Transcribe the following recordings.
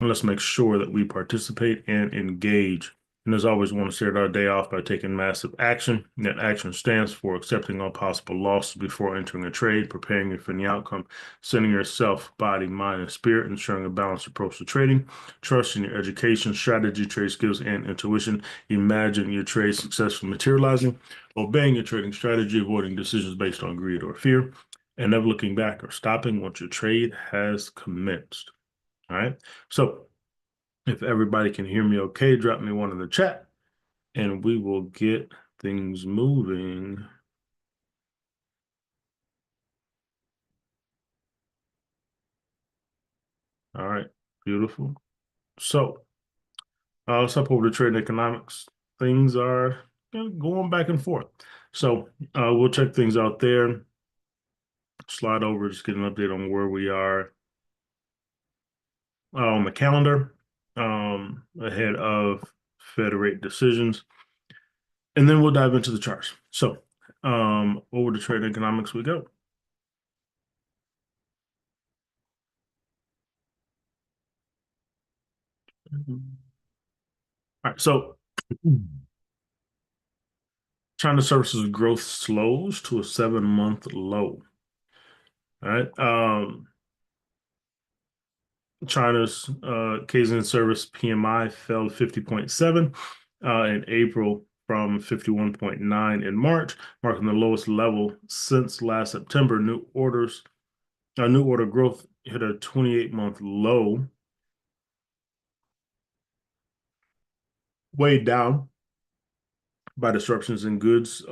And let's make sure that we participate and engage. And as always, we want to start our day off by taking massive action. That action stands for accepting all possible losses before entering a trade, preparing you for the outcome, setting yourself, body, mind, and spirit, ensuring a balanced approach to trading, trusting your education, strategy, trade skills, and intuition. Imagine your trade successfully materializing, obeying your trading strategy, avoiding decisions based on greed or fear, and never looking back or stopping once your trade has commenced. All right. So if everybody can hear me okay, drop me one in the chat and we will get things moving. All right. Beautiful. So let's hop over to trading economics. Things are going back and forth. So we'll check things out there. Slide over, just get an update on where we are on the calendar ahead of Fed rate decisions. And then we'll dive into the charts. So over to trade economics we go. All right, so China services growth slows to a 7-month low. All right. China's Kaizen service PMI fell to 50.7 in April from 51.9 in March, marking the lowest level since last September. New order growth hit a 28-month low, way down by disruptions in goods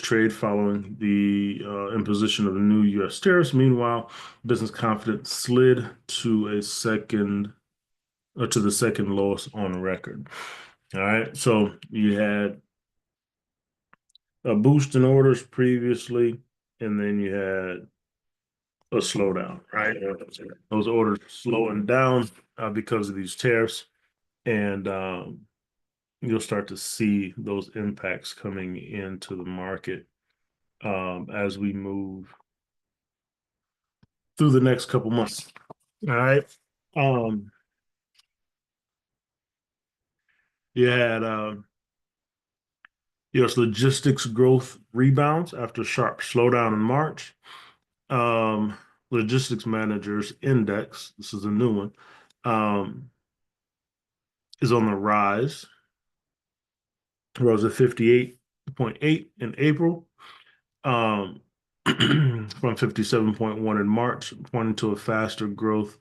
trade following the imposition of the new U.S. tariffs. Meanwhile, business confidence slid to the second lowest on record. All right, so you had a boost in orders previously, and then you had a slowdown, right? Those orders slowing down because of these tariffs, and you'll start to see those impacts coming into the market as we move through the next couple months. All right. Um, you had U.S. logistics growth rebounds after sharp slowdown in March. Um, Logistics managers index, this is a new one, um, is on the rise. Rose at 58.8 in April, um, from 57.1 in March, pointing to a faster growth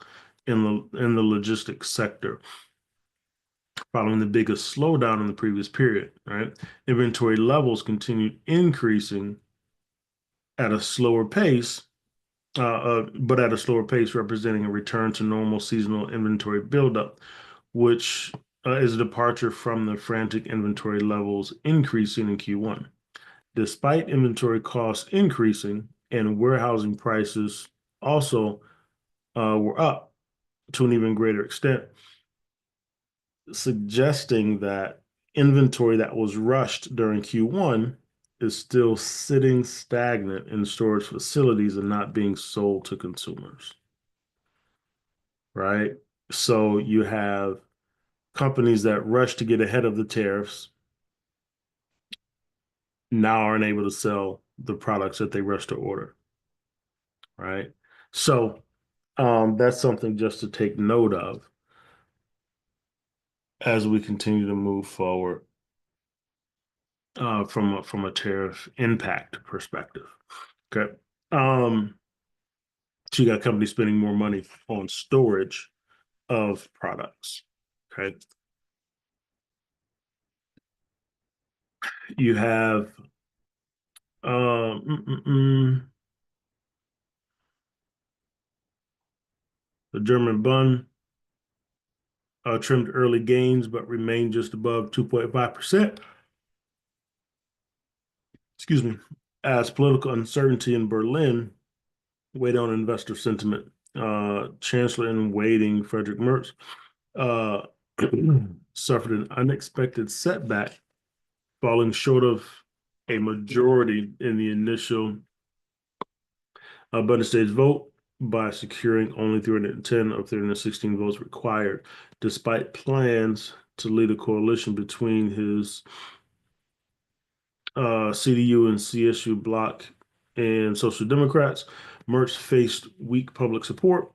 in the logistics sector, following the biggest slowdown in the previous period. Right, inventory levels continued increasing at a slower pace, but at a slower pace, representing a return to normal seasonal inventory buildup, which is a departure from the frantic inventory levels increasing in Q1. Despite inventory costs increasing and warehousing prices also were up to an even greater extent, suggesting that inventory that was rushed during Q1 is still sitting stagnant in storage facilities and not being sold to consumers, right? So you have companies that rush to get ahead of the tariffs now aren't able to sell the products that they rush to order, right? So that's something just to take note of as we continue to move forward from a tariff impact perspective. Okay. Um, so you got companies spending more money on storage of products. Okay. You have um, mm, mm, mm, the German bund trimmed early gains, but remained just above 2.5%. Excuse me. As political uncertainty in Berlin weighed on investor sentiment. Chancellor in waiting, Frederick Merz, uh, suffered an unexpected setback, falling short of a majority in the initial Bundestag vote, by securing only 310 of 316 votes required, despite plans to lead a coalition between his CDU and CSU bloc and Social Democrats. Mertz faced weak public support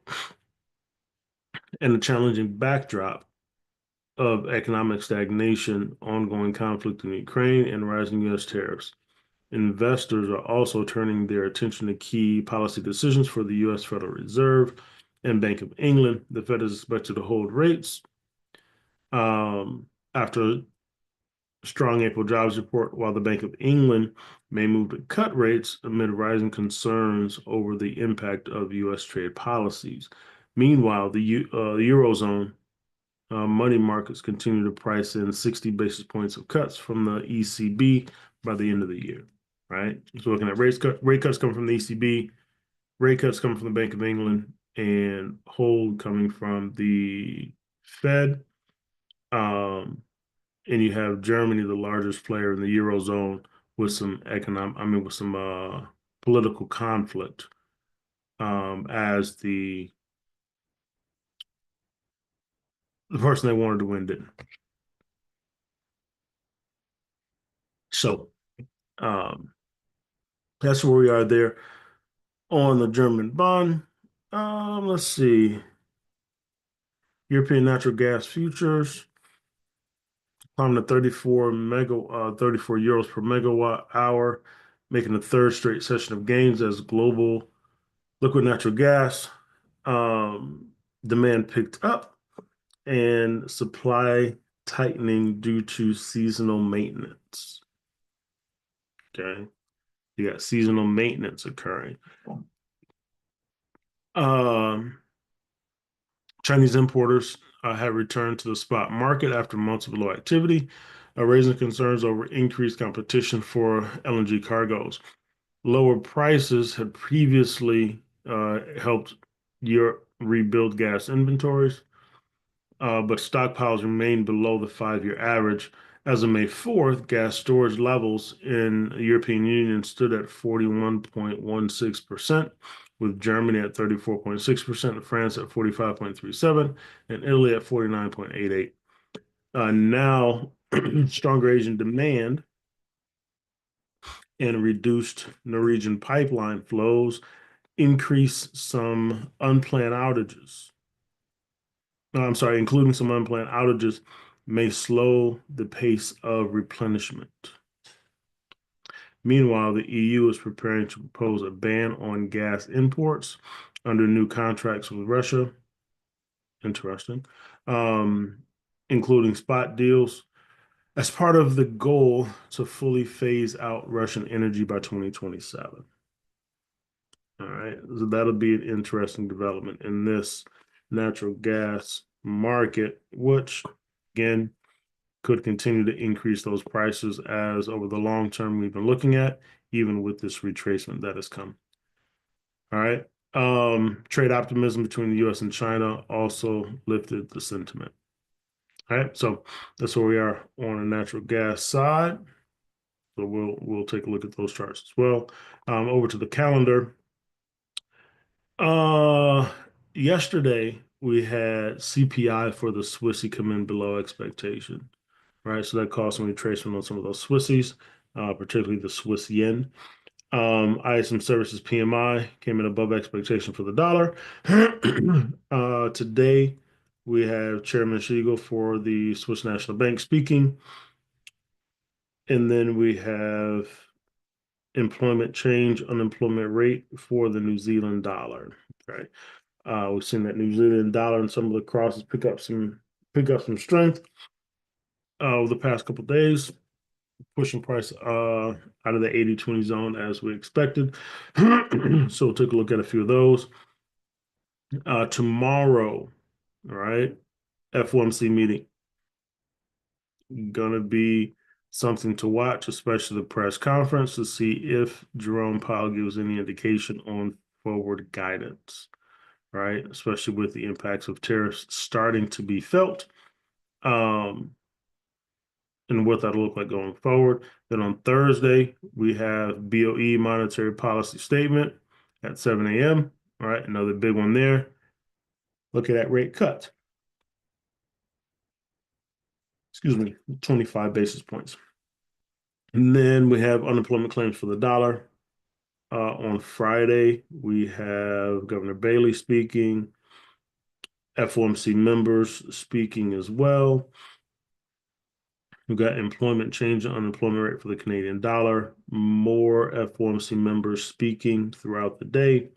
and a challenging backdrop of economic stagnation, ongoing conflict in Ukraine, and rising U.S. tariffs. Investors are also turning their attention to key policy decisions for the U.S. Federal Reserve and Bank of England. The Fed is expected to hold rates after strong April jobs report, while the Bank of England may move to cut rates amid rising concerns over the impact of U.S. trade policies. Meanwhile, the Eurozone money markets continue to price in 60 basis points of cuts from the ECB by the end of the year, right? So looking at rate cuts coming from the ECB, rate cuts coming from the Bank of England, and hold coming from the Fed. And you have Germany, the largest player in the Eurozone, with some with some political conflict as the person they wanted to win didn't. So um, that's where we are there on the German bond. Let's see. European natural gas futures climbed to 34 euros per megawatt hour, making the third straight session of gains as global liquid natural gas um, demand picked up and supply tightening due to seasonal maintenance. Okay. You got seasonal maintenance occurring. Um, Chinese importers have returned to the spot market after months of low activity, raising concerns over increased competition for LNG cargoes. Lower prices had previously helped Europe rebuild gas inventories, but stockpiles remain below the 5-year average. As of May 4th, gas storage levels in the European Union stood at 41.16%, with Germany at 34.6%, France at 45.37%, and Italy at 49.88%. Now, stronger Asian demand and reduced Norwegian pipeline flows increase some unplanned outages. I'm sorry, including some unplanned outages, may slow the pace of replenishment. Meanwhile, the EU is preparing to propose a ban on gas imports under new contracts with Russia. Interesting. Um, Including spot deals as part of the goal to fully phase out Russian energy by 2027. All right, so that'll be an interesting development in this natural gas market, which again could continue to increase those prices as over the long term we've been looking at, even with this retracement that has come. All right. Trade optimism between the US and China also lifted the sentiment. All right, so that's where we are on the natural gas side. So we'll take a look at those charts as well. Over to the calendar. Uh, Yesterday we had CPI for the Swissy come in below expectation, right? So that caused some retracement on some of those Swissies, particularly the Swiss yen. ISM Services PMI came in above expectation for the dollar. Today we have Chairman Siegel for the Swiss National Bank speaking, and then we have employment change, unemployment rate for the New Zealand dollar. Okay. We've seen that New Zealand dollar and some of the crosses pick up some strength over the past couple of days, pushing price out of the 80-20 zone as we expected. So we'll take a look at a few of those. Tomorrow, all right, FOMC meeting. Gonna be something to watch, especially the press conference, to see if Jerome Powell gives any indication on forward guidance, right? Especially with the impacts of tariffs starting to be felt, and what that'll look like going forward. Then on Thursday, we have BOE monetary policy statement at 7 a.m. All right, another big one there. Look at that rate cut. Excuse me, 25 basis points. And then we have unemployment claims for the dollar. On Friday, we have Governor Bailey speaking, FOMC members speaking as well. We've got employment change and unemployment rate for the Canadian dollar, more FOMC members speaking throughout the day,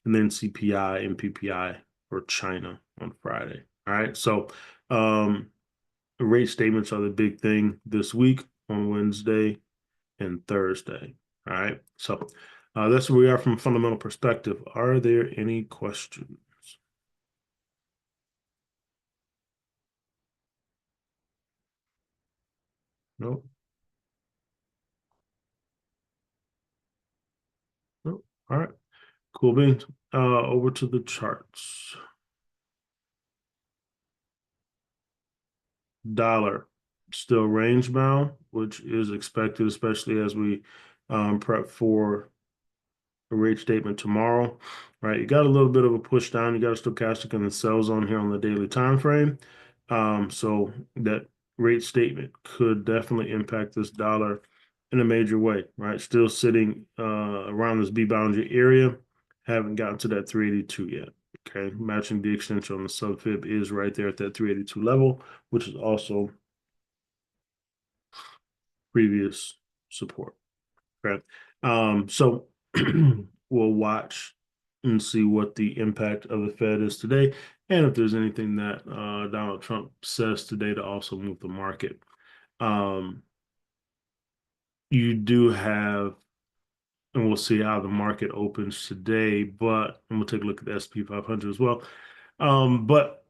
and then CPI and PPI for China on Friday. All right. So rate statements are the big thing this week on Wednesday and Thursday. All right. So that's where we are from a fundamental perspective. Are there any questions? No. No. All right. Cool beans. Over to the charts. Dollar still range bound, which is expected, especially as we prep for a rate statement tomorrow. Right, you got a little bit of a push down. You got a stochastic in the sell zone here on the daily time frame. So that rate statement could definitely impact this dollar in a major way. Right, still sitting around this B boundary area. Haven't gotten to that 382 yet. Okay, matching the extension on the sub fib is right there at that 382 level, which is also previous support. Okay. So we'll watch and see what the impact of the Fed is today, and if there's anything that Donald Trump says today to also move the market. Um, you do have, and we'll see how the market opens today, but and we'll take a look at the S&P 500 as well. But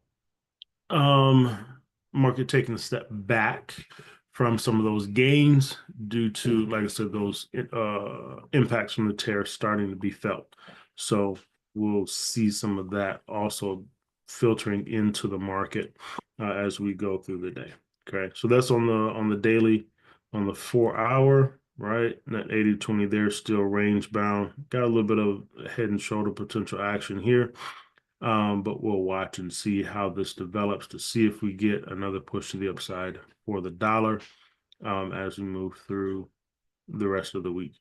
Um, market taking a step back from some of those gains due to, like I said, those impacts from the tariffs starting to be felt. So we'll see some of that also filtering into the market as we go through the day. Okay, so that's on the daily, on the 4 hour, right? And that 80-20 there still range bound. Got a little bit of head and shoulder potential action here. But we'll watch and see how this develops to see if we get another push to the upside for the dollar as we move through the rest of the week.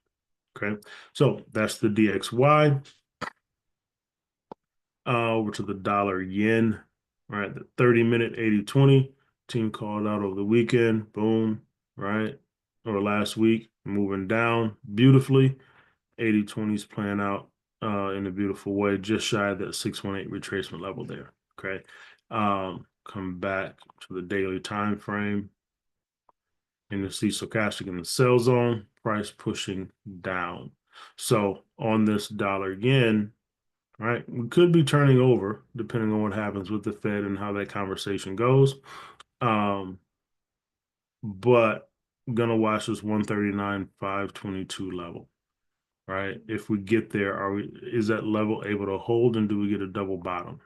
Okay, so that's the DXY. Over to the dollar yen. All right, the 30-minute 80-20 team called out over the weekend. Boom, right? Or last week, moving down beautifully. 80-20 is playing out in a beautiful way, just shy of that 618 retracement level there. Okay. Come back to the daily time frame, and you see stochastic in the sell zone, price pushing down. So on this dollar yen, right, we could be turning over depending on what happens with the Fed and how that conversation goes. Um, but gonna watch this 139,522 level. Right? If we get there, is that level able to hold and do we get a double bottom?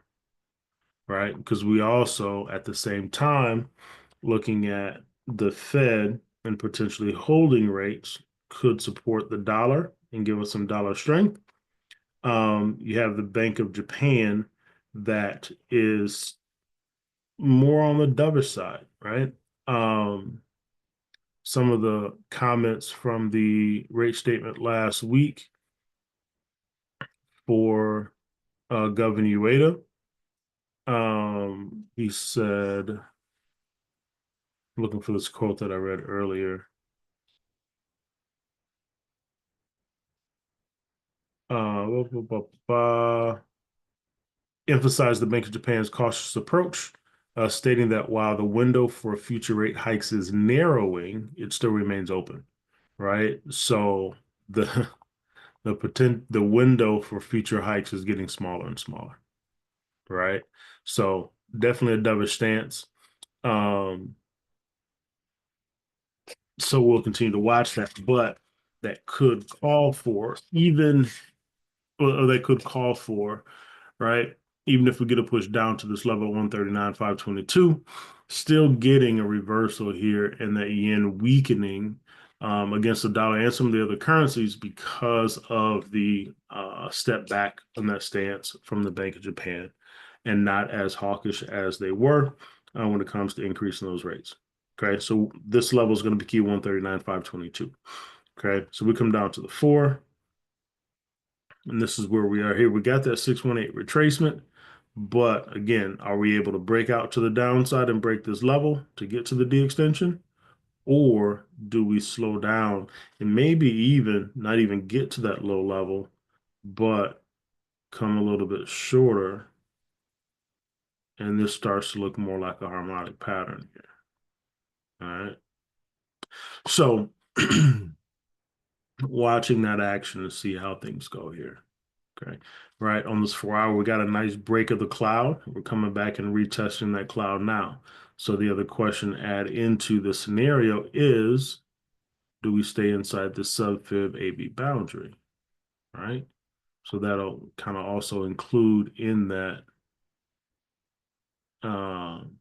Right? Because we also at the same time looking at the Fed and potentially holding rates could support the dollar and give us some dollar strength. You have the Bank of Japan that is more on the dovish side, right? Um, some of the comments from the rate statement last week for Governor Ueda. He said, looking for this quote that I read earlier. Blah, blah, blah, blah. Emphasized the Bank of Japan's cautious approach, stating that while the window for future rate hikes is narrowing, it still remains open, right? So the the window for future hikes is getting smaller and smaller, right? So definitely a dovish stance. Um, so we'll continue to watch that, but that could call for even, or they could call for, right? Even if we get a push down to this level 139,522, still getting a reversal here and that yen weakening against the dollar and some of the other currencies because of the step back on that stance from the Bank of Japan and not as hawkish as they were when it comes to increasing those rates. Okay, so this level is going to be key 139,522. Okay, so we come down to the 4, and this is where we are here. We got that 618 retracement, but again, are we able to break out to the downside and break this level to get to the D extension? Or do we slow down and maybe even not even get to that low level, but come a little bit shorter, and this starts to look more like a harmonic pattern here. All right. So watching that action to see how things go here. Okay. Right. On this 4 hour, we got a nice break of the cloud. We're coming back and retesting that cloud now. So the other question add into the scenario is, do we stay inside the sub-fib AB boundary? Right. So that'll kind of also include um,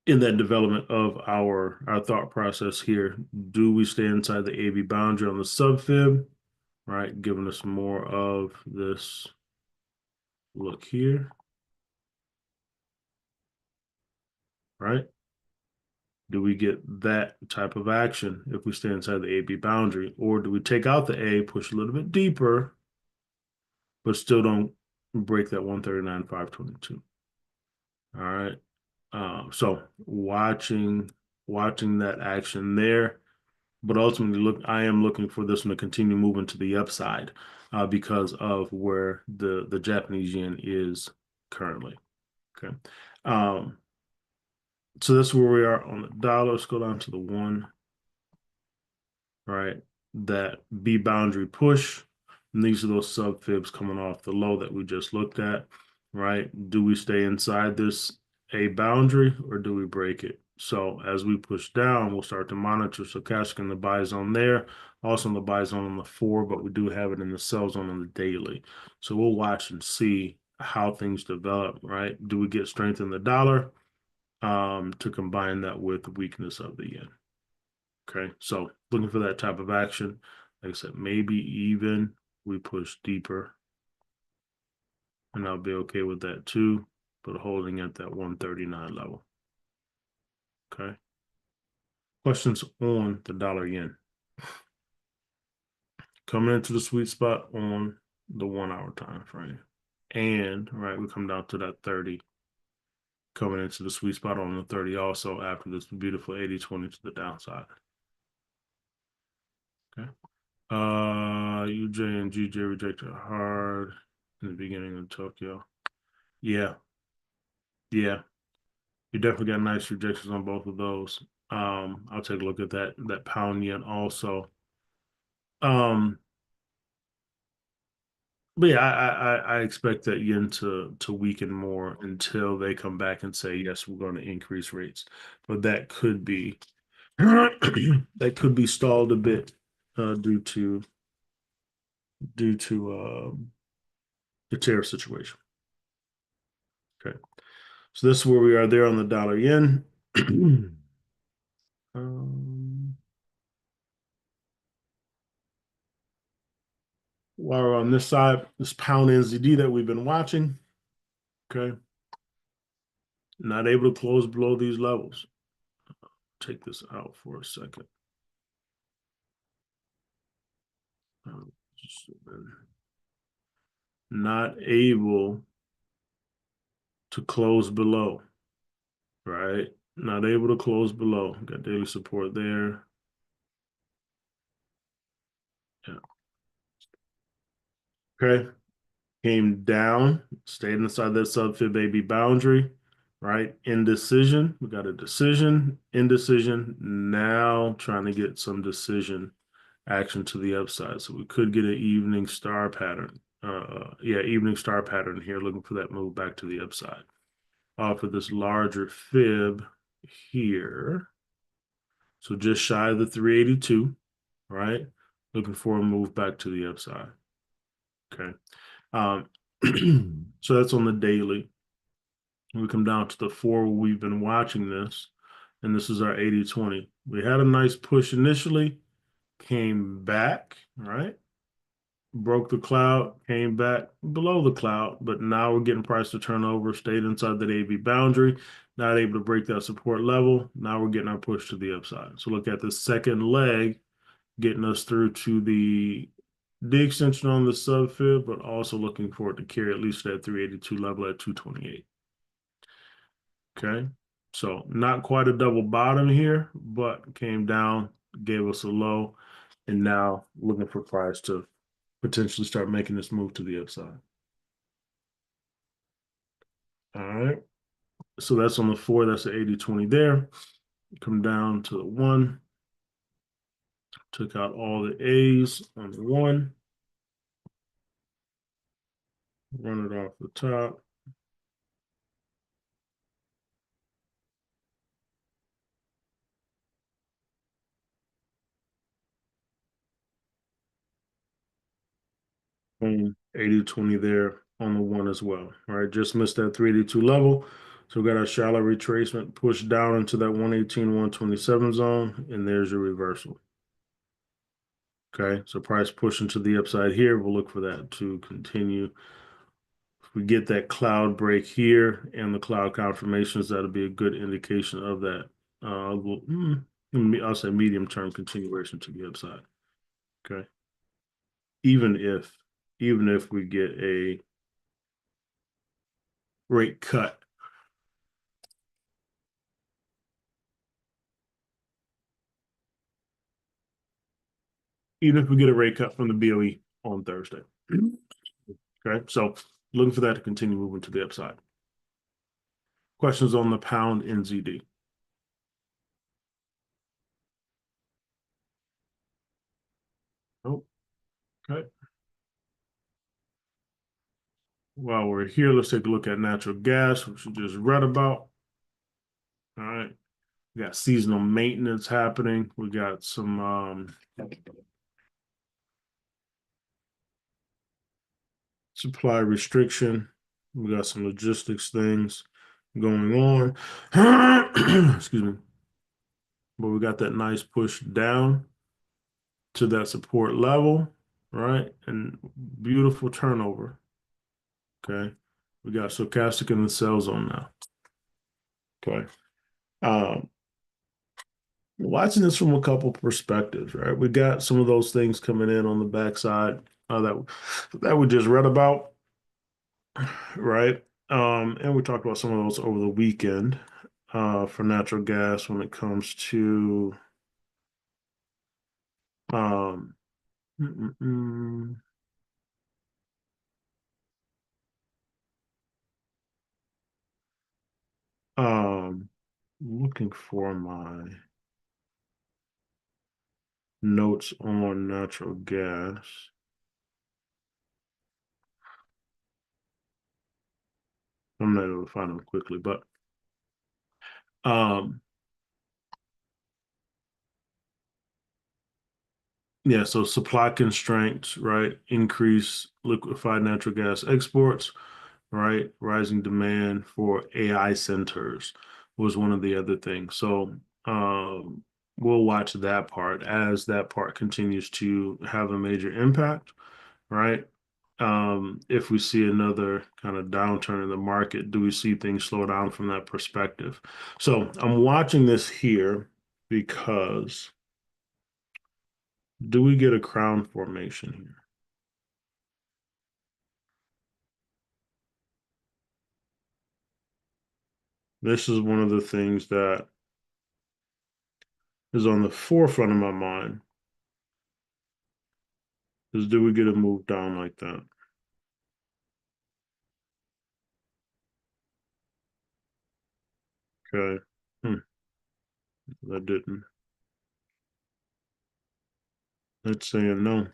in that development of our thought process here. Do we stay inside the AB boundary on the sub-fib? Right, giving us more of this look here. Right. Do we get that type of action if we stay inside the AB boundary? Or do we take out the A, push a little bit deeper, but still don't break that 139,522? All right. So watching that action there, but ultimately I am looking for this one to continue moving to the upside because of where the Japanese yen is currently. Okay. Um, so that's where we are on the dollar. Let's go down to the 1. Right? That B boundary push. And these are those sub fibs coming off the low that we just looked at, right? Do we stay inside this A boundary or do we break it? So as we push down, we'll start to monitor stochastic in the buy zone there, also in the buy zone on the 4, but we do have it in the sell zone on the daily. So we'll watch and see how things develop, right? Do we get strength in the dollar to combine that with the weakness of the yen? Okay, so looking for that type of action. Like I said, maybe even we push deeper, and I'll be okay with that too, but holding at that 139 level. Okay. Questions on the dollar yen. Coming into the sweet spot on the 1 hour time frame. And right, we come down to that 30. Coming into the sweet spot on the 30 also after this beautiful 80-20 to the downside. Okay. UJ and GJ rejected hard in the beginning of Tokyo. Yeah, yeah. You definitely got nice rejections on both of those. I'll take a look at that pound yen also. Um, but yeah, I expect that yen to weaken more until they come back and say, yes, we're going to increase rates. But that could be that could be stalled a bit due to the tariff situation. Okay. So this is where we are there on the dollar yen. While we're on this side, this pound NZD that we've been watching, okay, not able to close below these levels. Take this out for a second. Not able to close below, right? Not able to close below. Got daily support there. Yeah. Okay. Came down, stayed inside that sub-fib AB boundary, right? Indecision. We got a decision, indecision. Now trying to get some decision action to the upside. So we could get an evening star pattern. Yeah, evening star pattern here, looking for that move back to the upside. Off of this larger fib here. So just shy of the 382, right? Looking for a move back to the upside. Okay. Um, so that's on the daily. We come down to the 4, we've been watching this. and this is our 80-20. We had a nice push initially, came back, right? Broke the cloud, came back below the cloud, but now we're getting price to turnover, stayed inside that AB boundary, not able to break that support level. Now we're getting our push to the upside. So look at the second leg, getting us through to the D extension on the sub fib, but also looking for it to carry at least that 382 level at 228. Okay. So not quite a double bottom here, but came down, gave us a low, and now looking for price to potentially start making this move to the upside. All right. So that's on the 4. That's the 80-20 there. Come down to the 1. Took out all the A's on the 1. Run it off the top. Boom. 80-20 there on the 1 as well. All right. Just missed that 382 level. So we got our shallow retracement pushed down into that 118, 127 zone. And there's your reversal. Okay. So price pushing to the upside here. We'll look for that to continue. If we get that cloud break here and the cloud confirmations, that'll be a good indication of that. I'll say medium term continuation to the upside. Okay. Even if we get a rate cut. Even if we get a rate cut from the BOE on Thursday. Okay. So looking for that to continue moving to the upside. Questions on the pound NZD. Oh, okay. While we're here, let's take a look at natural gas, which we just read about. All right. We got seasonal maintenance happening. We got some supply restriction. We got some logistics things going on. Excuse me. But we got that nice push down to that support level, right? And beautiful turnover. Okay. We got stochastic in the sell zone now. Okay. Um, Watching this from a couple perspectives, right? We got some of those things coming in on the backside that we just read about, right? And we talked about some of those over the weekend for natural gas when it comes to um, mm, mm, mm, um, looking for my notes on natural gas. I'm not able to find them quickly, but um, yeah, so supply constraints, right? Increase liquefied natural gas exports, right? Rising demand for AI centers was one of the other things. So we'll watch that part as that part continues to have a major impact, right? If we see another kind of downturn in the market, do we see things slow down from that perspective? So I'm watching this here because do we get a crown formation here? This is one of the things that is on the forefront of my mind is do we get a move down like that? Okay. Hmm. That didn't. That's saying no.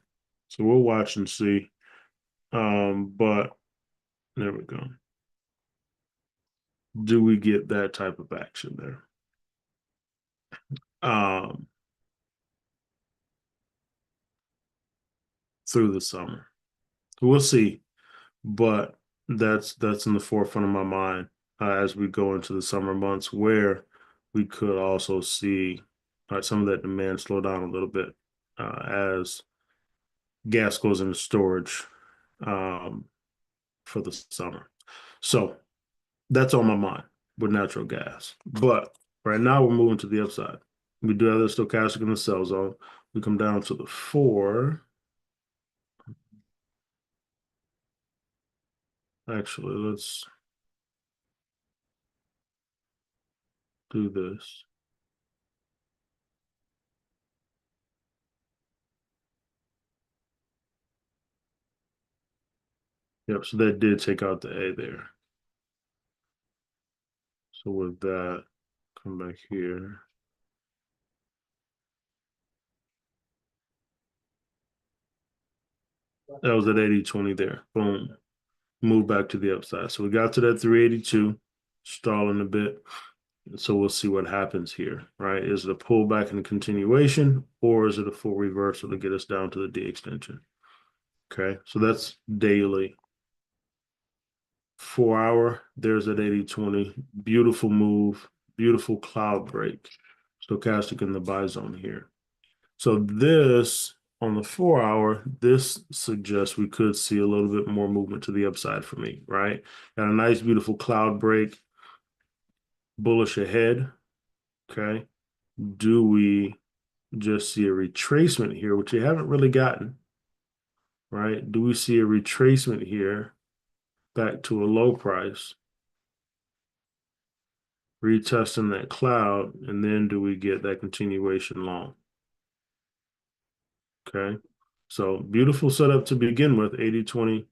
So we'll watch and see. But there we go. Do we get that type of action there? Um, through the summer. We'll see. But that's in the forefront of my mind as we go into the summer months where we could also see some of that demand slow down a little bit as gas goes into storage um, for the summer. So that's on my mind with natural gas. But right now we're moving to the upside. We do have the stochastic in the sell zone. We come down to the 4. Actually, let's do this. Yep, so that did take out the A there. So with that, come back here. That was at 80.20 there. Boom. Move back to the upside. So we got to that 382, stalling a bit. So we'll see what happens here, right? Is it a pullback and a continuation, or is it a full reversal to get us down to the D extension? Okay, so that's daily. 4 hour, there's at 80.20. Beautiful move, beautiful cloud break. Stochastic in the buy zone here. So this on the 4 hour, this suggests we could see a little bit more movement to the upside for me, right? Got a nice, beautiful cloud break, bullish ahead. Okay. Do we just see a retracement here, which we haven't really gotten, right? Do we see a retracement here back to a low price, retesting that cloud, and then do we get that continuation long? Okay. So beautiful setup to begin with, 80.20,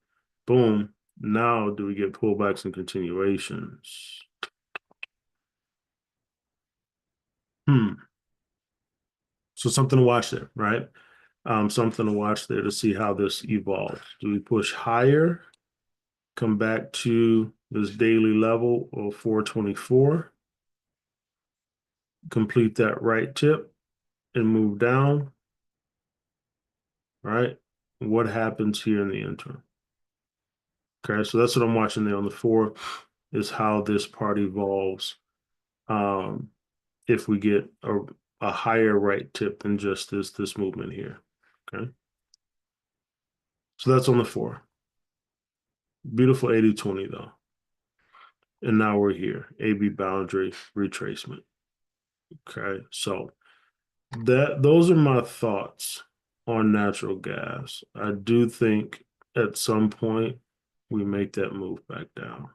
boom. Now do we get pullbacks and continuations? So something to watch there, right? Something to watch there to see how this evolves. Do we push higher, come back to this daily level of 424, complete that right tip and move down, right? What happens here in the interim? Okay, so that's what I'm watching there on the 4 is how this part evolves. Um, if we get a higher right tip than just this movement here. Okay. So that's on the 4. Beautiful 80.20 though. And now we're here. AB boundary retracement. Okay. So those are my thoughts on natural gas. I do think at some point we make that move back down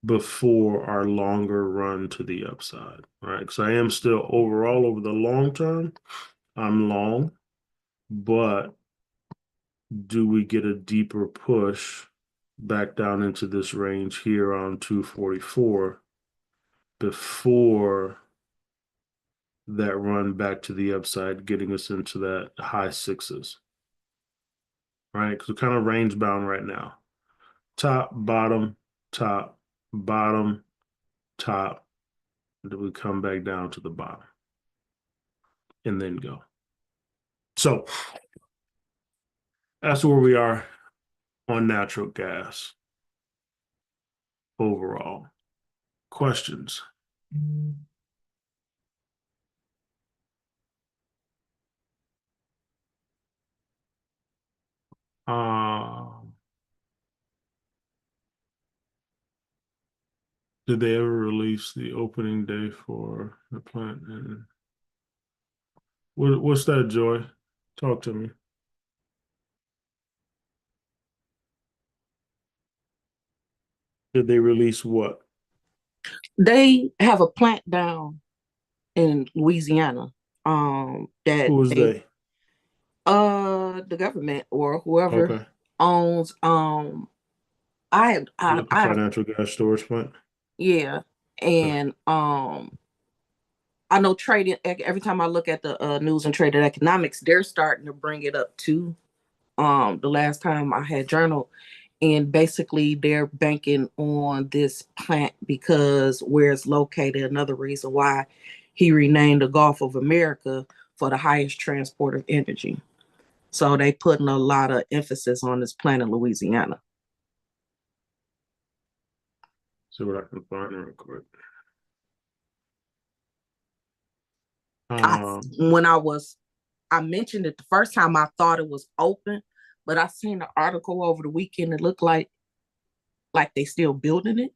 before our longer run to the upside, right? Because I am still overall over the long term, I'm long, but do we get a deeper push back down into this range here on 244 before that run back to the upside, getting us into that high sixes, right? Because we're kind of range bound right now. Top, bottom, top, bottom, top. Then we come back down to the bottom and then go. So that's where we are on natural gas overall. Questions? Uh, did they ever release the opening day for the plant? And what's that, Joy? Talk to me. Did they release what? They have a plant down in Louisiana. That Who is they they? the government or whoever Okay. owns Like a I have financial gas storage plant? yeah, Okay. and I know trading every time I look at the news and traded economics, they're starting to bring it up too. The last time I had journal, and basically they're banking on this plant because where it's located. Another reason why he renamed the Gulf of America for the highest transport of energy. So they putting a lot of emphasis on this plant in Louisiana. See what I can find real quick. I Um, when I mentioned it the first time, I thought it was open, but I seen the article over the weekend. It looked like they still building it.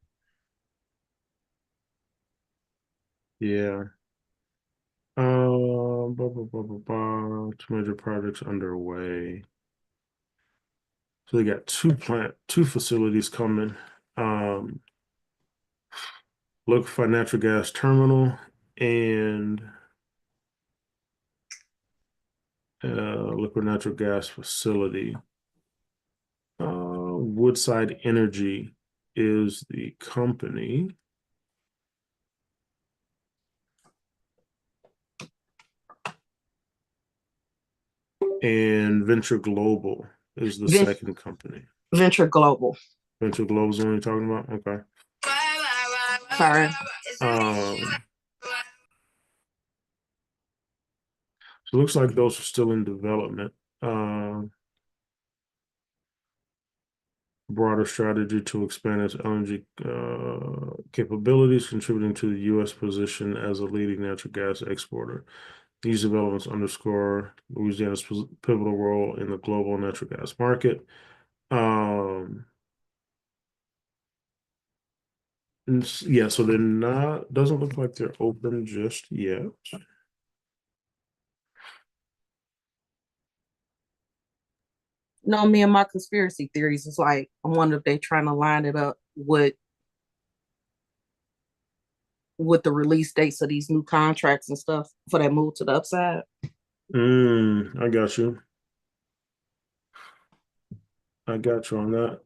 yeah. Blah, blah, blah, blah, blah. Two major projects underway. So they got two facilities coming. Um, Liquefied natural gas terminal and liquid natural gas facility. Woodside Energy is the company, and Venture Global is the Ven- second company. Venture Global. Venture Global is the one you're talking about? Okay. Sorry. Um, so it looks like those are still in development. Broader strategy to expand its LNG capabilities, contributing to the U.S. position as a leading natural gas exporter. These developments underscore Louisiana's pivotal role in the global natural gas market. Um, yeah, so they're not, doesn't look like they're open just yet. No, me and my conspiracy theories is like I wonder if they trying to line it up with the release dates of these new contracts and stuff for that move to the upside. I got you. I got you on that.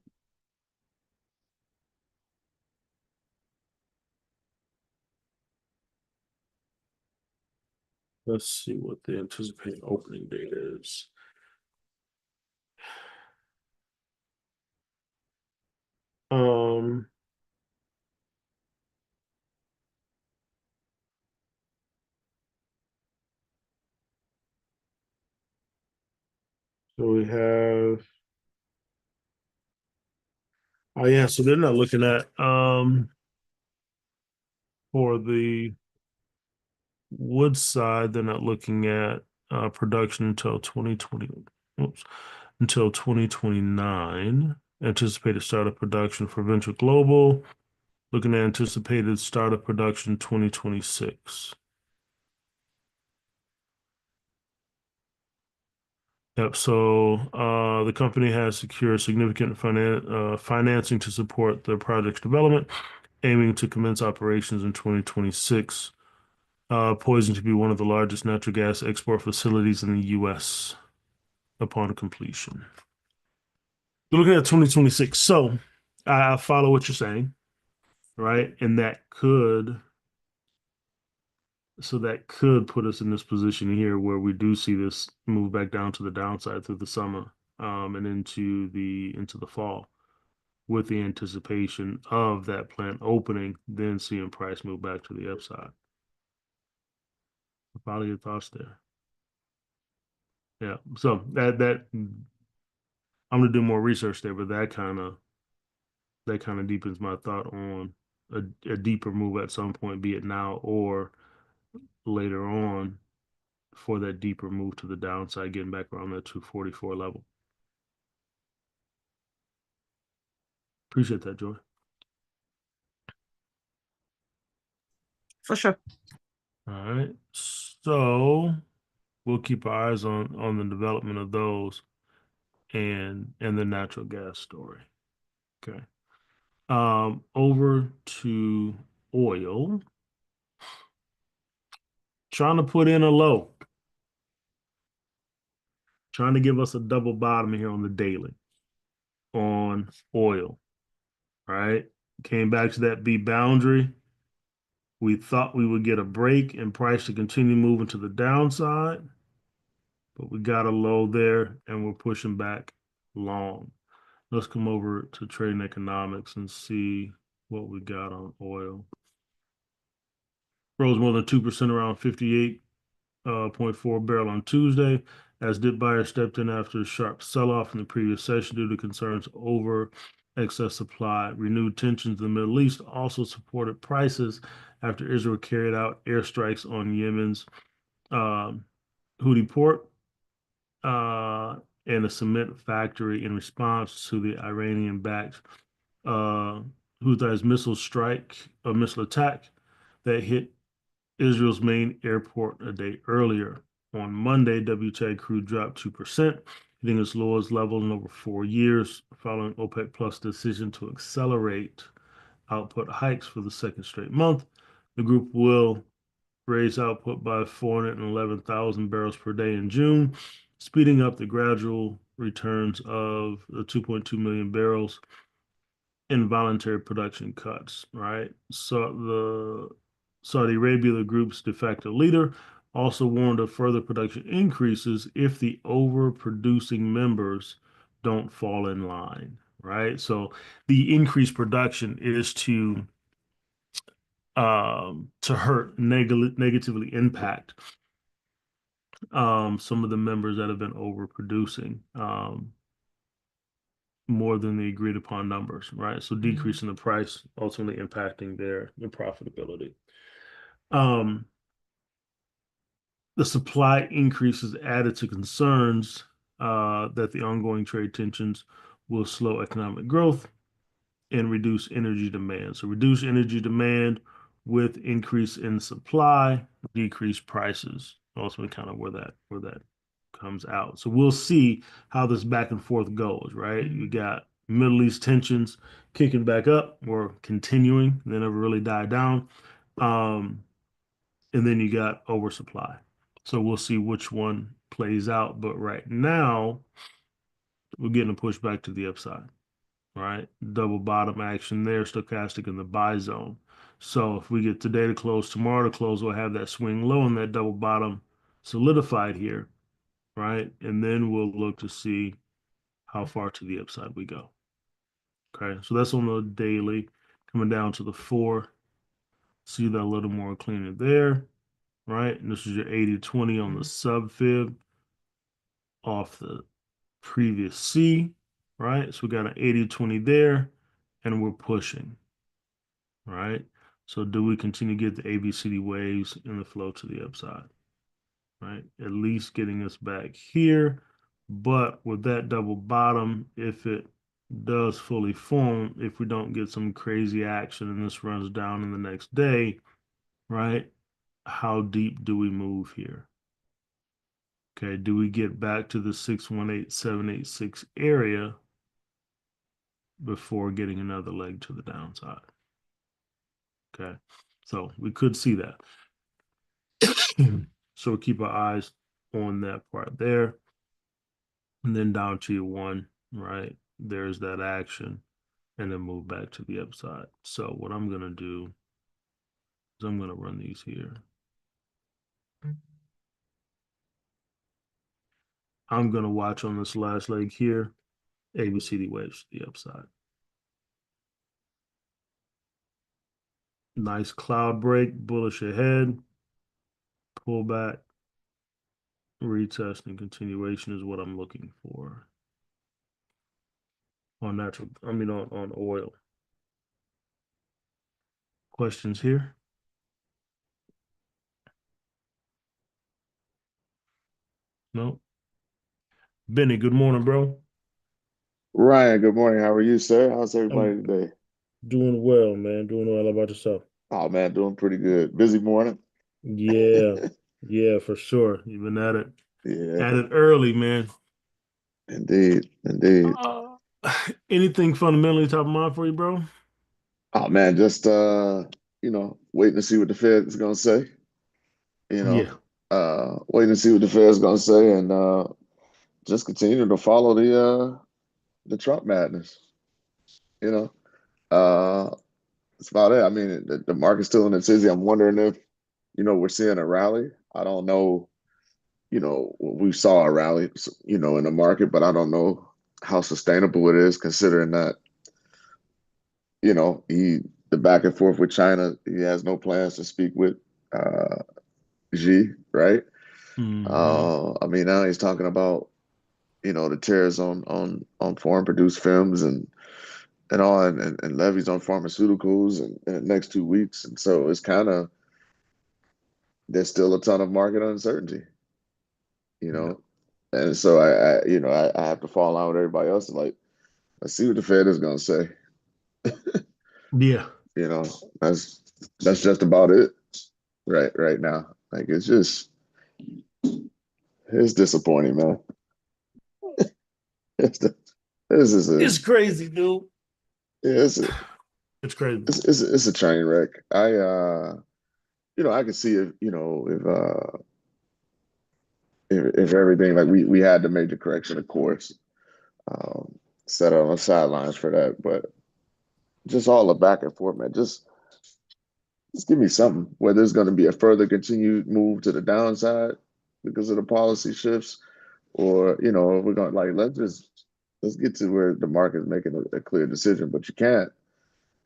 Let's see what the anticipated opening date is. Um, so we have, oh yeah, so they're not looking at for the wood side, they're not looking at production until 2020, oops, until 2029. Anticipated start of production for Venture Global, looking at anticipated start of production 2026. Yep. So the company has secured significant financing to support the project's development, aiming to commence operations in 2026, poised to be one of the largest natural gas export facilities in the U.S. upon completion. We're looking at 2026. So I follow what you're saying, right? And that could put us in this position here where we do see this move back down to the downside through the summer, and into the fall, with the anticipation of that plant opening, then seeing price move back to the upside. Follow your thoughts there. Yeah. So that I'm gonna do more research there, but that kind of deepens my thought on a deeper move at some point, be it now or later on, for that deeper move to the downside, getting back around that 244 level. Appreciate that, Joy. For sure. All right. So we'll keep our eyes on the development of those and the natural gas story. Okay. Over to oil. Trying to put in a low. Trying to give us a double bottom here on the daily on oil. Right. Came back to that B boundary. We thought we would get a break and price to continue moving to the downside, but we got a low there and we're pushing back long. Let's come over to trading economics and see what we got on oil. Rose more than 2% around 58.4 barrel on Tuesday, as dip buyers stepped in after a sharp sell-off in the previous session due to concerns over excess supply. Renewed tensions in the Middle East also supported prices after Israel carried out airstrikes on Yemen's um, Houthi port, uh, and a cement factory in response to the Iranian-backed uh, Houthis missile attack that hit Israel's main airport a day earlier. On Monday, WTI crude dropped 2%, hitting its lowest level in over 4 years, following OPEC Plus' decision to accelerate output hikes for the second straight month. The group will raise output by 411,000 barrels per day in June, speeding up the gradual returns of the 2.2 million barrels involuntary production cuts, right? So the Saudi Arabia, the group's de facto leader, also warned of further production increases if the overproducing members don't fall in line, right? So the increased production is to hurt negatively impact some of the members that have been overproducing more than the agreed upon numbers, right? So decreasing the price, ultimately impacting their profitability. Um, the supply increases added to concerns that the ongoing trade tensions will slow economic growth and reduce energy demand. So reduce energy demand with increase in supply, decrease prices. Ultimately, kind of where that comes out. So we'll see how this back and forth goes, right? You got Middle East tensions kicking back up or continuing. They never really died down. Um, and then you got oversupply. So we'll see which one plays out. But right now, we're getting a push back to the upside, right? Double bottom action there, stochastic in the buy zone. So if we get today to close, tomorrow to close, we'll have that swing low and that double bottom solidified here, right? And then we'll look to see how far to the upside we go. Okay, so that's on the daily. Coming down to the 4, see that a little more cleaner there, right? And this is your 80-20 on the sub fib off the previous C, right? So we got an 80-20 there, and we're pushing, right? So do we continue to get the ABCD waves in the flow to the upside, right? At least getting us back here. But with that double bottom, if it does fully form, if we don't get some crazy action and this runs down in the next day, right? How deep do we move here? Okay, do we get back to the 618786 area before getting another leg to the downside? Okay, so we could see that. So we'll keep our eyes on that part there. And then down to your 1, right? There's that action, and then move back to the upside. So what I'm going to do is I'm going to run these here. I'm going to watch on this last leg here, ABCD waves to the upside. Nice cloud break, bullish ahead, pull back, retest, and continuation is what I'm looking for on on oil. Questions here? No? Benny, good morning, bro. Ryan, good morning. How are you, sir? How's everybody I'm today? doing well, man. Doing well. How about yourself? Oh man, doing pretty good. Busy morning. Yeah, yeah, for sure. You've been Yeah, at it early, man. indeed, indeed. Uh, anything fundamentally top of mind for you, bro? Oh man, just waiting to see what the Fed is gonna say. Yeah. Waiting to see what the Fed is gonna say, and just continue to follow the Trump madness. You know, that's about it. I mean, the market's still in its tizzy. I'm wondering if we're seeing a rally. I don't know. We saw a rally, in the market, but I don't know how sustainable it is considering that, the back and forth with China, he has no plans to speak with uh, Xi, right? Hmm. I mean, now he's talking about, the tariffs on foreign produced films and all, and levies on pharmaceuticals in the next 2 weeks. And so it's kind of, there's still a ton of market uncertainty, you Yeah. know. And so I have to fall out with everybody else and like, let's see what the Fed is gonna say. Yeah. You know, that's that's just about it right now. Like it's disappointing, man. It's the, this is a It's crazy, dude. it's a, It's crazy. it's a train wreck. I could see if everything like we had the major correction, of course, um, set on the sidelines for that, but just all the back and forth, man. Just give me something where there's going to be a further continued move to the downside because of the policy shifts, or we're going to like let's get to where the market is making a clear decision, but you can't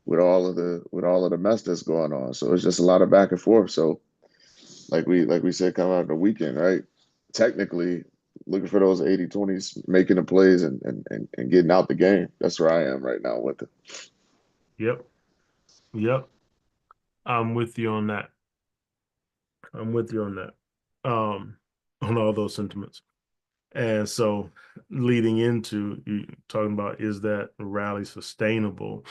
with all of the mess that's going on. So it's just a lot of back and forth. So like we said, coming out of the weekend, right? Technically, looking for those 80/20s, making the plays and getting out the game. That's where I am right now with it. Yep. Yep. I'm with you on that. I'm with you on that. On all those sentiments. And so leading into you talking about is that rally sustainable?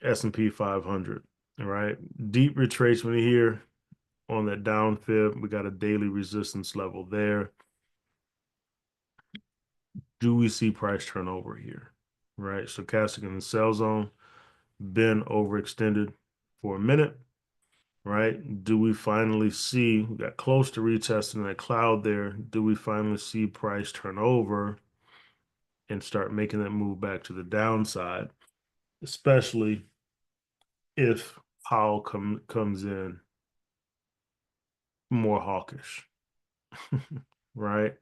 S&P 500, right? Deep retracement here on that down fib. We got a daily resistance level there. Do we see price turnover here? Right? Stochastic in the sell zone, been overextended for a minute, right? Do we finally see, we got close to retesting that cloud there. Do we finally see price turn over and start making that move back to the downside, especially if Powell comes in more hawkish, right?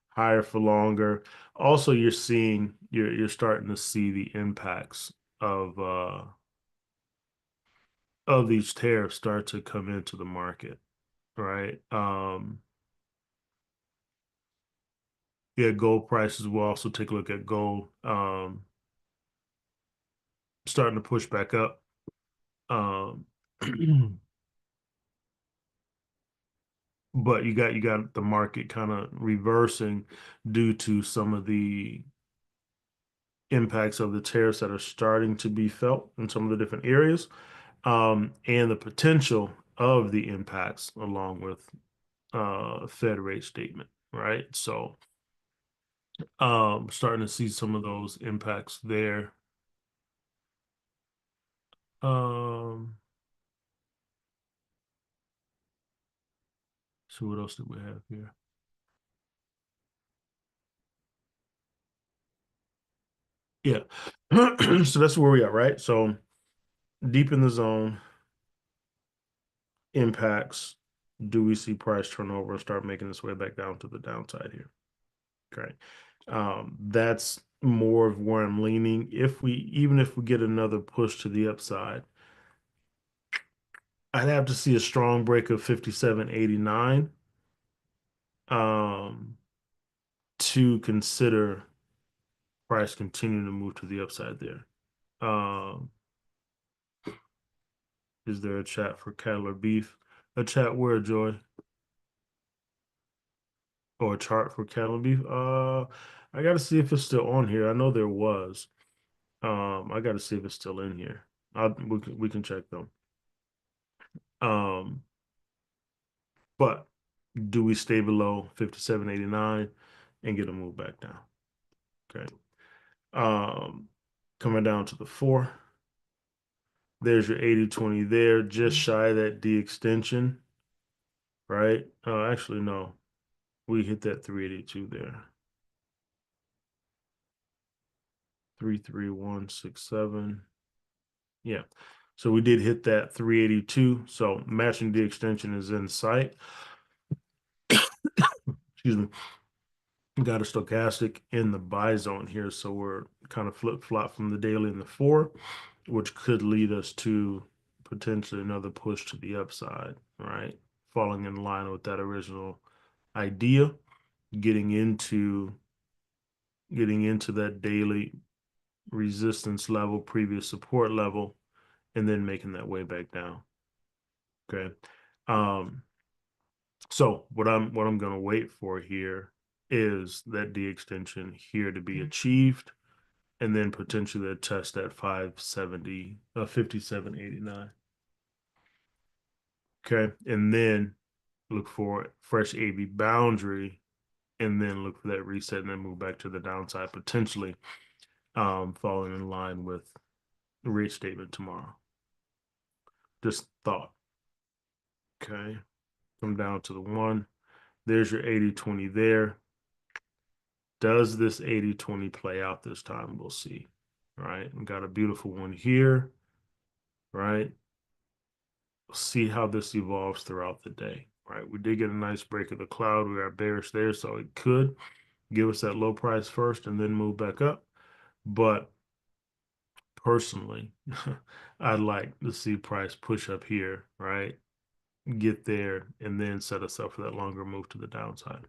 Higher for longer. Also, you're starting to see the impacts of these tariffs start to come into the market, right? Yeah, gold prices will also take a look at gold starting to push back up. Um, but you got the market kind of reversing due to some of the impacts of the tariffs that are starting to be felt in some of the different areas, and the potential of the impacts along with Fed rate statement, right? So starting to see some of those impacts there. Um, so what else did we have here? Yeah. So that's where we are, right? So deep in the zone, impacts. Do we see price turnover and start making its way back down to the downside here? Okay. That's more of where I'm leaning. Even if we get another push to the upside, I'd have to see a strong break of 57.89 um, to consider price continuing to move to the upside there. Um, is there a chat for cattle or beef? A chat where, Joy? Or a chart for cattle and beef? I gotta see if it's still on here. I know there was. I gotta see if it's still in here. We can check them. Um, but do we stay below 57.89 and get a move back down? Okay. Um, coming down to the 4. There's your 80/20 there, just shy of that D extension, right? Actually, no. We hit that 382 there. 33167. Yeah. So we did hit that 382. So matching D extension is in sight. Excuse me. Got a stochastic in the buy zone here. So we're kind of flip flop from the daily and the 4, which could lead us to potentially another push to the upside, right? Falling in line with that original idea, getting into getting into that daily resistance level, previous support level, and then making that way back down. Okay. Um, So what I'm gonna wait for here is that D extension here to be achieved, and then potentially a test at 570, 57.89. Okay, and then look for fresh AB boundary, and then look for that reset, and then move back to the downside potentially, falling in line with the rate statement tomorrow. Just thought. Okay, come down to the one. There's your 80-20 there. Does this 80-20 play out this time? We'll see. Right, we got a beautiful one here. Right, we'll see how this evolves throughout the day. Right, we did get a nice break of the cloud. We got bearish there, so it could give us that low price first and then move back up. But personally, I'd like to see price push up here, right? Get there and then set us up for that longer move to the downside.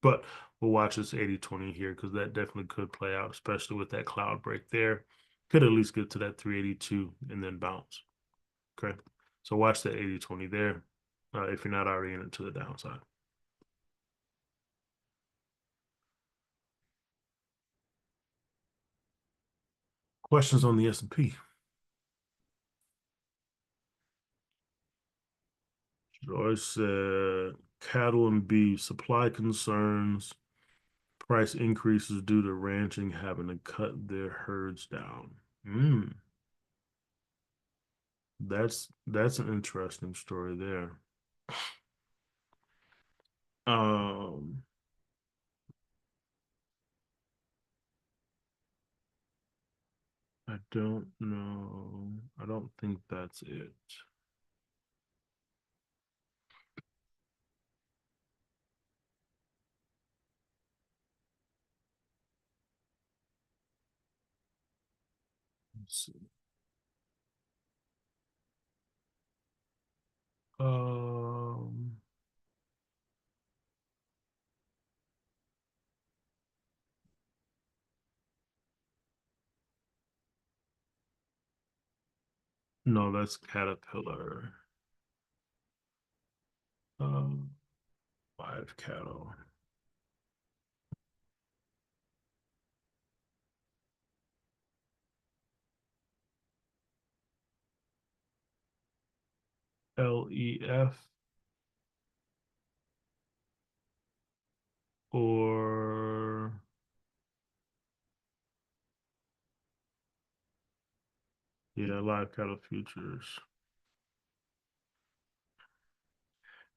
But we'll watch this 80-20 here because that definitely could play out, especially with that cloud break there. Could at least get to that 382 and then bounce. Okay. So watch that 80-20 there if you're not already in it to the downside. Questions on the S&P? Joyce said cattle and beef supply concerns, price increases due to ranching having to cut their herds down. That's an interesting story there. Um, I don't know. I don't think that's it. Let's see. Um, no, that's Caterpillar. Um, live cattle. LEF or yeah, live cattle futures.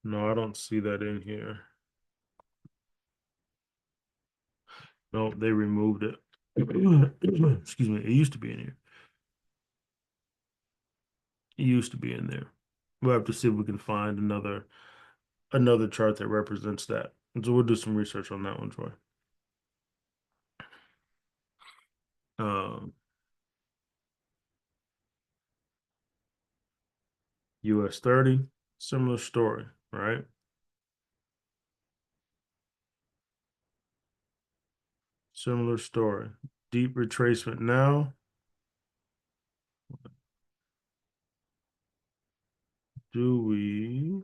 No, I don't see that in here. No, they removed it. Excuse me. It used to be in here. It used to be in there. We'll have to see if we can find another chart that represents that. So we'll do some research on that one, Troy. Um, US 30, similar story, right? Similar story. Deep retracement now. Do we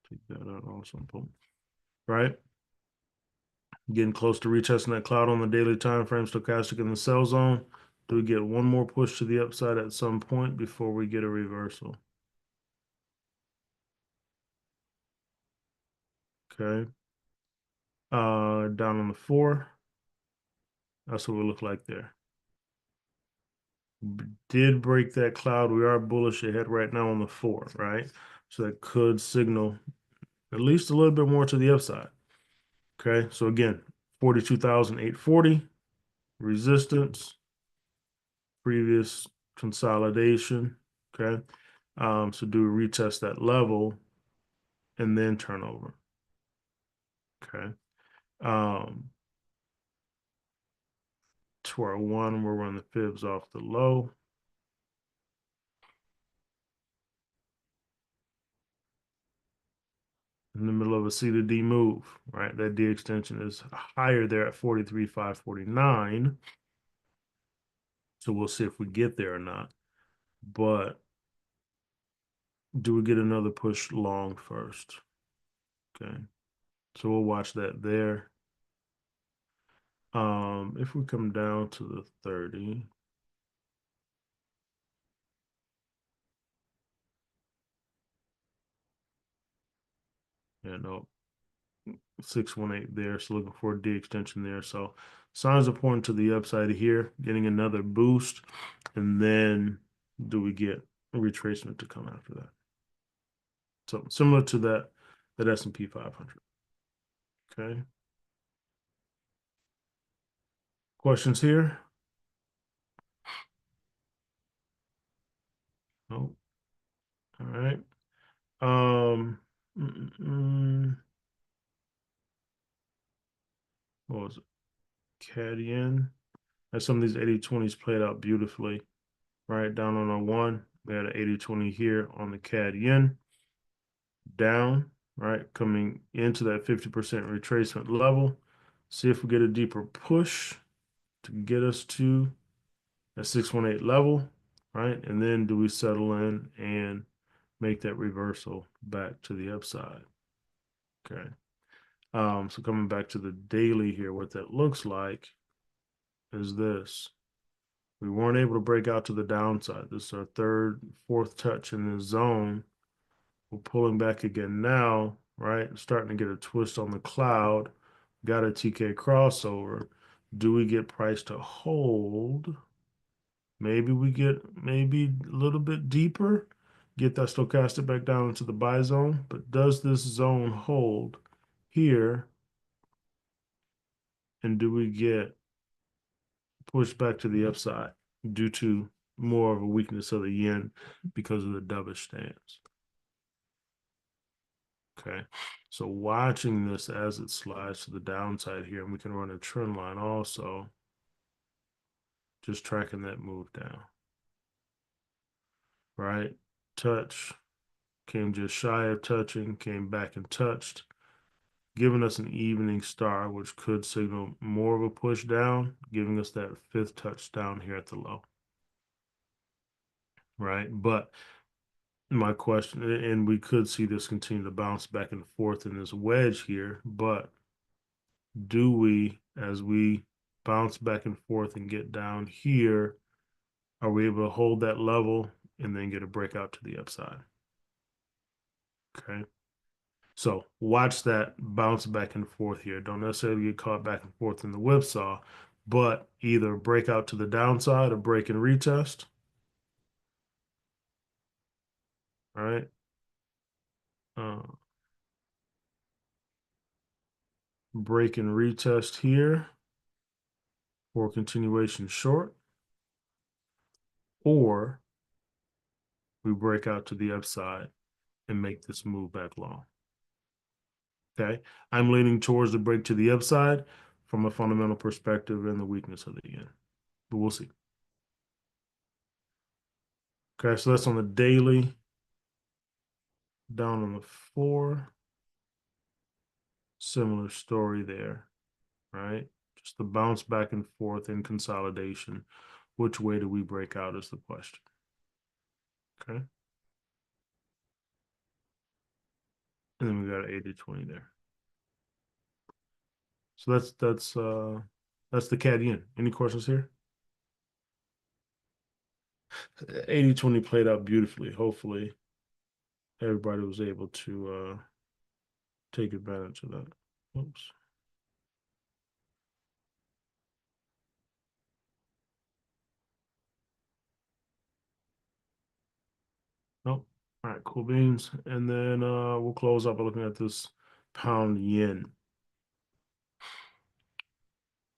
take that out also? Right? Getting close to retesting that cloud on the daily time frame, stochastic in the sell zone. Do we get one more push to the upside at some point before we get a reversal? Okay. Down on the 4. That's what we look like there. Did break that cloud. We are bullish ahead right now on the 4, right? So that could signal at least a little bit more to the upside. Okay. So again, 42,840 resistance, previous consolidation. Okay. So do we retest that level and then turn over? Okay. To our 1, we'll run the fibs off the low. In the middle of a C to D move, right? That D extension is higher there at 43,549. So we'll see if we get there or not. But do we get another push long first? Okay, so we'll watch that there. If we come down to the 30, yeah, no, 618 there. So looking for a D extension there. So signs are pointing to the upside here, getting another boost, and then do we get a retracement to come after that? So similar to that S&P 500. Okay. Questions here? Oh, all right. Um, mm, mm, mm. What was it? CAD yen. And some of these 80/20s played out beautifully, right? Down on a one, we had an 80/20 here on the CAD yen, down, right? Coming into that 50% retracement level. See if we get a deeper push to get us to a 618 level, right? And then do we settle in and make that reversal back to the upside? Okay. So coming back to the daily here, what that looks like is this. We weren't able to break out to the downside. This is our third, fourth touch in this zone. We're pulling back again now, right? Starting to get a twist on the cloud. Got a TK crossover. Do we get price to hold? Maybe we get maybe a little bit deeper, get that stochastic back down into the buy zone. But does this zone hold here? And do we get pushed back to the upside due to more of a weakness of the yen because of the dovish stance? Okay, so watching this as it slides to the downside here, and we can run a trend line also, just tracking that move down, right? Touch, came just shy of touching, came back and touched, giving us an evening star, which could signal more of a push down, giving us that fifth touch down here at the low, right? But my question, and we could see this continue to bounce back and forth in this wedge here, but do we, as we bounce back and forth and get down here, are we able to hold that level and then get a breakout to the upside? Okay. So watch that bounce back and forth here. Don't necessarily get caught back and forth in the whipsaw, but either break out to the downside or break and retest. All right. Uh, break and retest here for continuation short, or we break out to the upside and make this move back long. Okay. I'm leaning towards the break to the upside from a fundamental perspective and the weakness of the yen, but we'll see. Okay. So that's on the daily, down on the 4. Similar story there, right? Just the bounce back and forth in consolidation. Which way do we break out is the question. Okay. And then we got an 80/20 there. So that's the CAD yen. Any questions here? 80/20 played out beautifully. Hopefully everybody was able to take advantage of that. Oops. Nope. All right, cool beans. And then we'll close up by looking at this pound yen.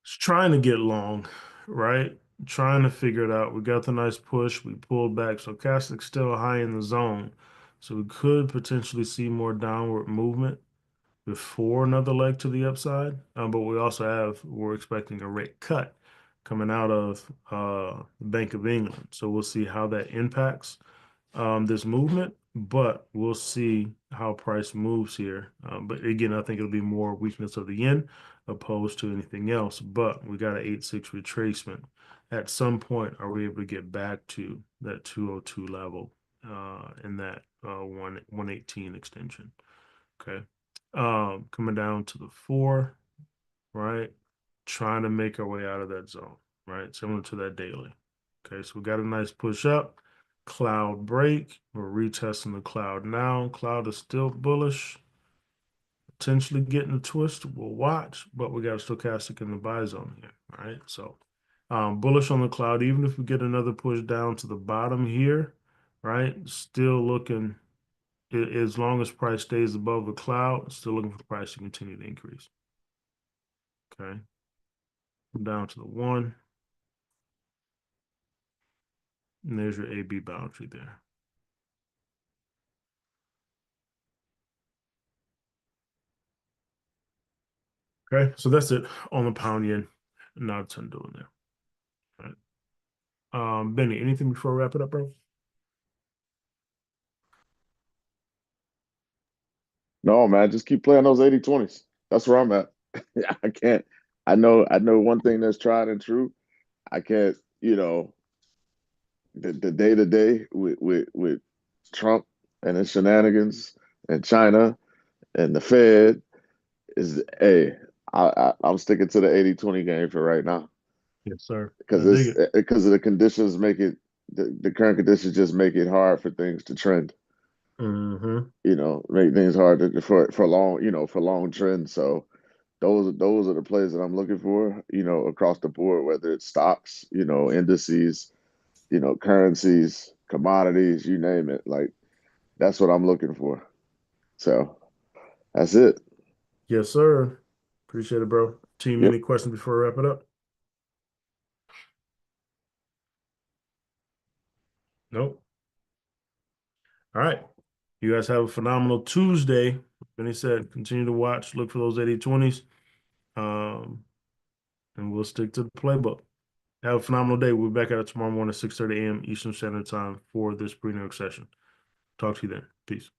It's trying to get long, right? Trying to figure it out. We got the nice push. We pulled back. So Stochastic's still high in the zone. So we could potentially see more downward movement before another leg to the upside. But we're expecting a rate cut coming out of the Bank of England. So we'll see how that impacts this movement, but we'll see how price moves here. But again, I think it'll be more weakness of the yen opposed to anything else. But we got an 8-6 retracement. At some point, are we able to get back to that 202 level in that 118 extension. Okay. Coming down to the 4, right? Trying to make our way out of that zone, right? Similar to that daily. Okay, so we got a nice push up, cloud break. We're retesting the cloud now. Cloud is still bullish, potentially getting a twist. We'll watch, but we got a stochastic in the buy zone here, right? So bullish on the cloud, even if we get another push down to the bottom here, right? Still looking, as long as price stays above the cloud, still looking for the price to continue to increase. Okay. Down to the 1. And there's your AB boundary there. Okay, so that's it on the pound yen. Not a ton doing there. All right. Benny, anything before we wrap it up, bro? No, man, just keep playing those 80/20s. That's where I'm at. I can't. I know one thing that's tried and true. I can't, the day to day with Trump and his shenanigans and China and the Fed is, hey, I'm sticking to the 80/20 game for right now Yes, sir. because I dig it. because of the conditions make it the current conditions just make it hard for things to trend. Mm-hmm. Make things hard for long, for long trends. So those are the plays that I'm looking for, across the board, whether it's stocks, indices, currencies, commodities, you name it. Like that's what I'm looking for. So that's it. Yes, sir. Appreciate it, bro. Team, Yep. any questions before we wrap it up? Nope. All right. You guys have a phenomenal Tuesday. Benny said, continue to watch, look for those 80/20s. And we'll stick to the playbook. Have a phenomenal day. We'll be back at it tomorrow morning at 6:30 a.m. Eastern Standard Time for this pre-nerve session. Talk to you then. Peace.